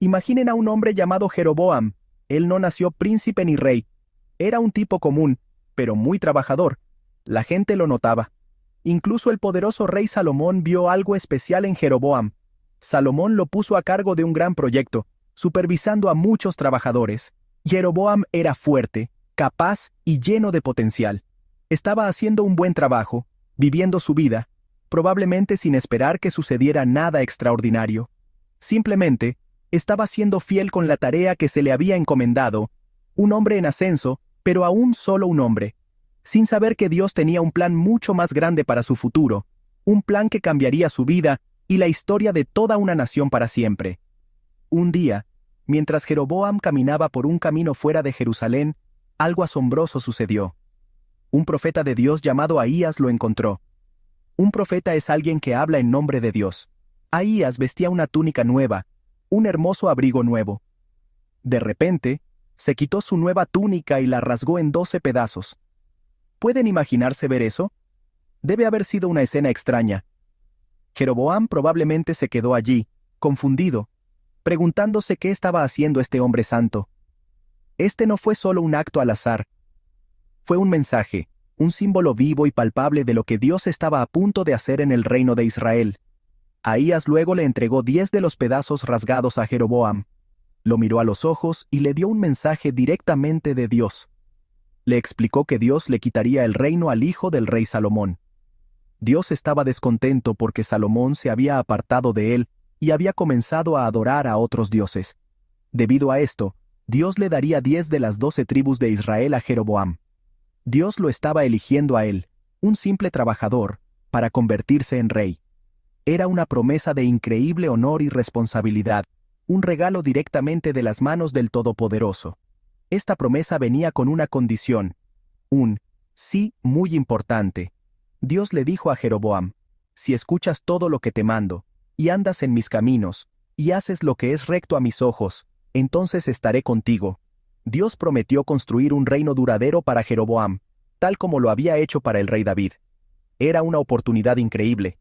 Imaginen a un hombre llamado Jeroboam. Él no nació príncipe ni rey. Era un tipo común, pero muy trabajador. La gente lo notaba. Incluso el poderoso rey Salomón vio algo especial en Jeroboam. Salomón lo puso a cargo de un gran proyecto, supervisando a muchos trabajadores. Jeroboam era fuerte, capaz y lleno de potencial. Estaba haciendo un buen trabajo, viviendo su vida, probablemente sin esperar que sucediera nada extraordinario. Simplemente, estaba siendo fiel con la tarea que se le había encomendado, un hombre en ascenso, pero aún solo un hombre, sin saber que Dios tenía un plan mucho más grande para su futuro, un plan que cambiaría su vida y la historia de toda una nación para siempre. Un día, mientras Jeroboam caminaba por un camino fuera de Jerusalén, algo asombroso sucedió. Un profeta de Dios llamado Ahías lo encontró. Un profeta es alguien que habla en nombre de Dios. Ahías vestía una túnica nueva, un hermoso abrigo nuevo. De repente, se quitó su nueva túnica y la rasgó en 12 pedazos. ¿Pueden imaginarse ver eso? Debe haber sido una escena extraña. Jeroboam probablemente se quedó allí, confundido, preguntándose qué estaba haciendo este hombre santo. Este no fue solo un acto al azar. Fue un mensaje, un símbolo vivo y palpable de lo que Dios estaba a punto de hacer en el reino de Israel. Ahías luego le entregó 10 de los pedazos rasgados a Jeroboam. Lo miró a los ojos y le dio un mensaje directamente de Dios. Le explicó que Dios le quitaría el reino al hijo del rey Salomón. Dios estaba descontento porque Salomón se había apartado de él y había comenzado a adorar a otros dioses. Debido a esto, Dios le daría 10 de las 12 tribus de Israel a Jeroboam. Dios lo estaba eligiendo a él, un simple trabajador, para convertirse en rey. Era una promesa de increíble honor y responsabilidad, un regalo directamente de las manos del Todopoderoso. Esta promesa venía con una condición, un sí muy importante. Dios le dijo a Jeroboam: si escuchas todo lo que te mando, y andas en mis caminos, y haces lo que es recto a mis ojos, entonces estaré contigo. Dios prometió construir un reino duradero para Jeroboam, tal como lo había hecho para el rey David. Era una oportunidad increíble.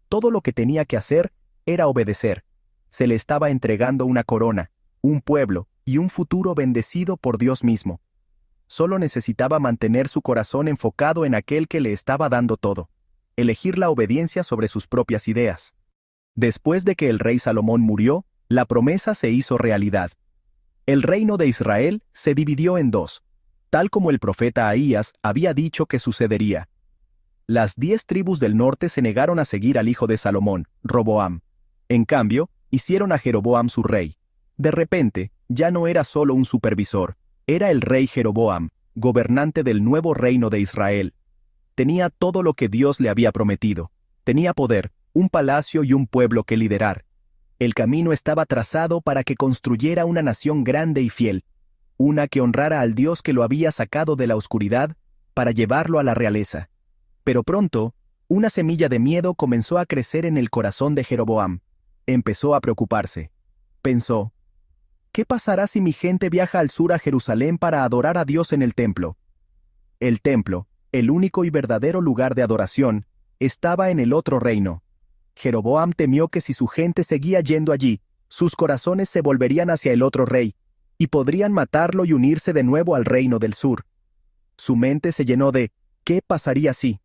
Todo lo que tenía que hacer era obedecer. Se le estaba entregando una corona, un pueblo y un futuro bendecido por Dios mismo. Solo necesitaba mantener su corazón enfocado en aquel que le estaba dando todo. Elegir la obediencia sobre sus propias ideas. Después de que el rey Salomón murió, la promesa se hizo realidad. El reino de Israel se dividió en dos, tal como el profeta Ahías había dicho que sucedería. Las 10 tribus del norte se negaron a seguir al hijo de Salomón, Roboam. En cambio, hicieron a Jeroboam su rey. De repente, ya no era solo un supervisor, era el rey Jeroboam, gobernante del nuevo reino de Israel. Tenía todo lo que Dios le había prometido. Tenía poder, un palacio y un pueblo que liderar. El camino estaba trazado para que construyera una nación grande y fiel, una que honrara al Dios que lo había sacado de la oscuridad para llevarlo a la realeza. Pero pronto, una semilla de miedo comenzó a crecer en el corazón de Jeroboam. Empezó a preocuparse. Pensó: ¿qué pasará si mi gente viaja al sur a Jerusalén para adorar a Dios en el templo? El templo, el único y verdadero lugar de adoración, estaba en el otro reino. Jeroboam temió que si su gente seguía yendo allí, sus corazones se volverían hacia el otro rey, y podrían matarlo y unirse de nuevo al reino del sur. Su mente se llenó de ¿qué pasaría si?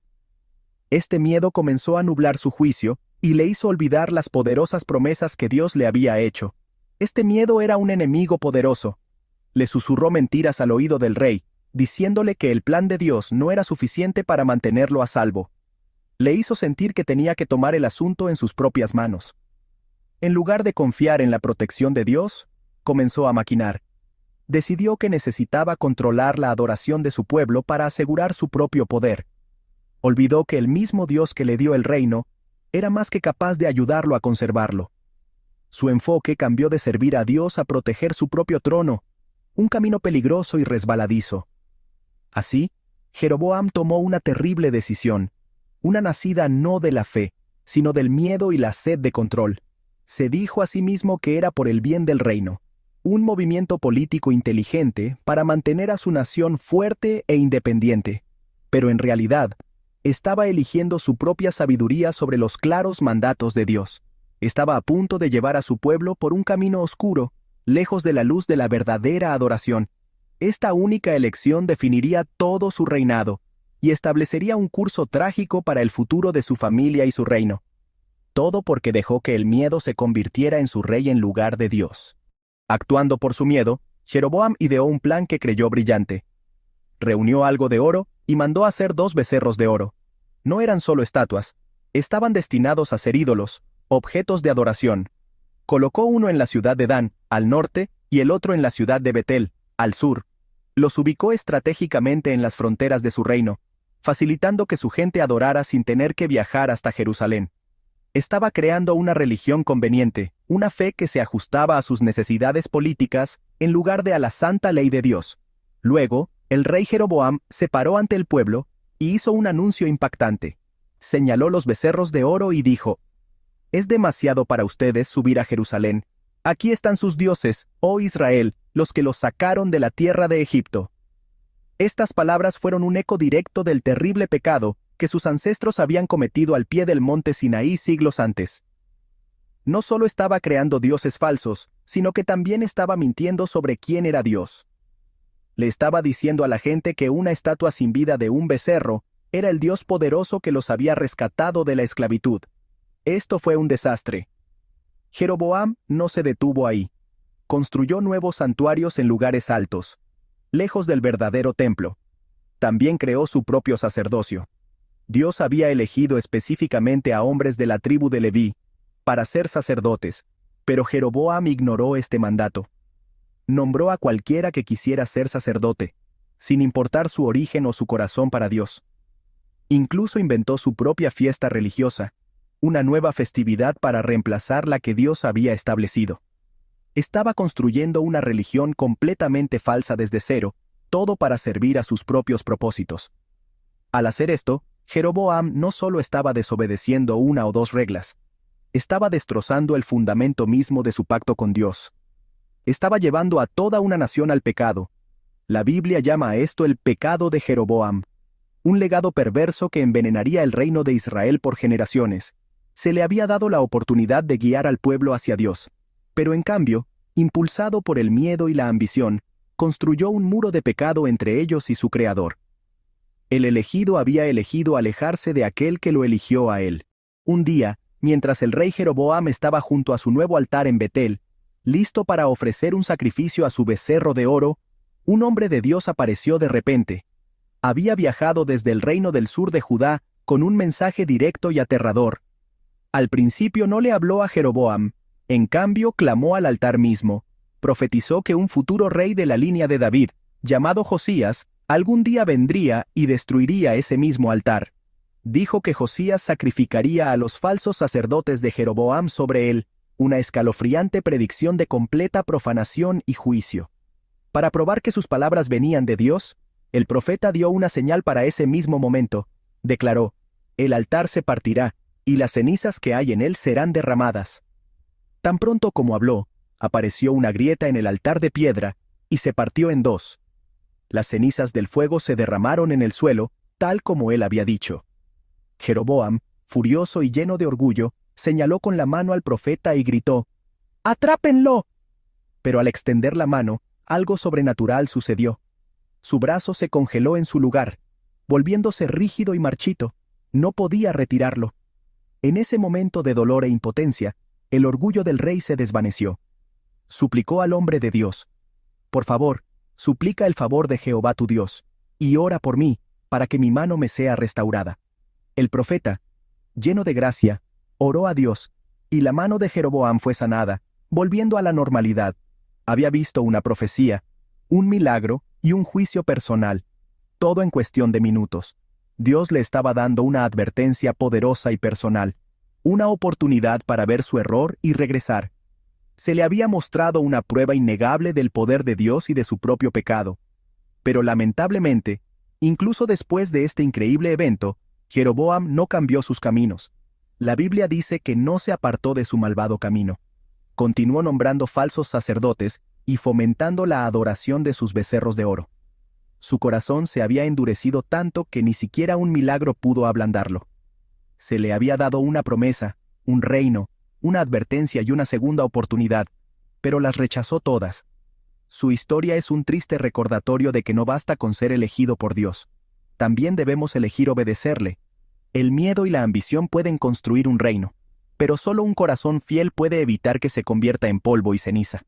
Este miedo comenzó a nublar su juicio y le hizo olvidar las poderosas promesas que Dios le había hecho. Este miedo era un enemigo poderoso. Le susurró mentiras al oído del rey, diciéndole que el plan de Dios no era suficiente para mantenerlo a salvo. Le hizo sentir que tenía que tomar el asunto en sus propias manos. En lugar de confiar en la protección de Dios, comenzó a maquinar. Decidió que necesitaba controlar la adoración de su pueblo para asegurar su propio poder. Olvidó que el mismo Dios que le dio el reino era más que capaz de ayudarlo a conservarlo. Su enfoque cambió de servir a Dios a proteger su propio trono, un camino peligroso y resbaladizo. Así, Jeroboam tomó una terrible decisión, una nacida no de la fe, sino del miedo y la sed de control. Se dijo a sí mismo que era por el bien del reino, un movimiento político inteligente para mantener a su nación fuerte e independiente, pero en realidad, estaba eligiendo su propia sabiduría sobre los claros mandatos de Dios. Estaba a punto de llevar a su pueblo por un camino oscuro, lejos de la luz de la verdadera adoración. Esta única elección definiría todo su reinado y establecería un curso trágico para el futuro de su familia y su reino. Todo porque dejó que el miedo se convirtiera en su rey en lugar de Dios. Actuando por su miedo, Jeroboam ideó un plan que creyó brillante. Reunió algo de oro y mandó hacer 2 becerros de oro. No eran solo estatuas, estaban destinados a ser ídolos, objetos de adoración. Colocó uno en la ciudad de Dan, al norte, y el otro en la ciudad de Betel, al sur. Los ubicó estratégicamente en las fronteras de su reino, facilitando que su gente adorara sin tener que viajar hasta Jerusalén. Estaba creando una religión conveniente, una fe que se ajustaba a sus necesidades políticas en lugar de a la santa ley de Dios. Luego, el rey Jeroboam se paró ante el pueblo y hizo un anuncio impactante. Señaló los becerros de oro y dijo: «Es demasiado para ustedes subir a Jerusalén. Aquí están sus dioses, oh Israel, los que los sacaron de la tierra de Egipto». Estas palabras fueron un eco directo del terrible pecado que sus ancestros habían cometido al pie del monte Sinaí siglos antes. No solo estaba creando dioses falsos, sino que también estaba mintiendo sobre quién era Dios. Le estaba diciendo a la gente que una estatua sin vida de un becerro era el Dios poderoso que los había rescatado de la esclavitud. Esto fue un desastre. Jeroboam no se detuvo ahí. Construyó nuevos santuarios en lugares altos, lejos del verdadero templo. También creó su propio sacerdocio. Dios había elegido específicamente a hombres de la tribu de Leví para ser sacerdotes, pero Jeroboam ignoró este mandato. Nombró a cualquiera que quisiera ser sacerdote, sin importar su origen o su corazón para Dios. Incluso inventó su propia fiesta religiosa, una nueva festividad para reemplazar la que Dios había establecido. Estaba construyendo una religión completamente falsa desde cero, todo para servir a sus propios propósitos. Al hacer esto, Jeroboam no solo estaba desobedeciendo 1 o 2 reglas, estaba destrozando el fundamento mismo de su pacto con Dios. Estaba llevando a toda una nación al pecado. La Biblia llama a esto el pecado de Jeroboam, un legado perverso que envenenaría el reino de Israel por generaciones. Se le había dado la oportunidad de guiar al pueblo hacia Dios, pero en cambio, impulsado por el miedo y la ambición, construyó un muro de pecado entre ellos y su Creador. El elegido había elegido alejarse de aquel que lo eligió a él. Un día, mientras el rey Jeroboam estaba junto a su nuevo altar en Betel, listo para ofrecer un sacrificio a su becerro de oro, un hombre de Dios apareció de repente. Había viajado desde el reino del sur de Judá con un mensaje directo y aterrador. Al principio no le habló a Jeroboam, en cambio clamó al altar mismo. Profetizó que un futuro rey de la línea de David, llamado Josías, algún día vendría y destruiría ese mismo altar. Dijo que Josías sacrificaría a los falsos sacerdotes de Jeroboam sobre él, una escalofriante predicción de completa profanación y juicio. Para probar que sus palabras venían de Dios, el profeta dio una señal para ese mismo momento. Declaró: «El altar se partirá, y las cenizas que hay en él serán derramadas». Tan pronto como habló, apareció una grieta en el altar de piedra, y se partió en 2. Las cenizas del fuego se derramaron en el suelo, tal como él había dicho. Jeroboam, furioso y lleno de orgullo, señaló con la mano al profeta y gritó: «¡Atrápenlo!». Pero al extender la mano, algo sobrenatural sucedió. Su brazo se congeló en su lugar, volviéndose rígido y marchito. No podía retirarlo. En ese momento de dolor e impotencia, el orgullo del rey se desvaneció. Suplicó al hombre de Dios: «Por favor, suplica el favor de Jehová tu Dios, y ora por mí, para que mi mano me sea restaurada». El profeta, lleno de gracia, oró a Dios, y la mano de Jeroboam fue sanada, volviendo a la normalidad. Había visto una profecía, un milagro y un juicio personal, todo en cuestión de minutos. Dios le estaba dando una advertencia poderosa y personal, una oportunidad para ver su error y regresar. Se le había mostrado una prueba innegable del poder de Dios y de su propio pecado. Pero lamentablemente, incluso después de este increíble evento, Jeroboam no cambió sus caminos. La Biblia dice que no se apartó de su malvado camino. Continuó nombrando falsos sacerdotes y fomentando la adoración de sus becerros de oro. Su corazón se había endurecido tanto que ni siquiera un milagro pudo ablandarlo. Se le había dado una promesa, un reino, una advertencia y una segunda oportunidad, pero las rechazó todas. Su historia es un triste recordatorio de que no basta con ser elegido por Dios. También debemos elegir obedecerle. El miedo y la ambición pueden construir un reino, pero solo un corazón fiel puede evitar que se convierta en polvo y ceniza.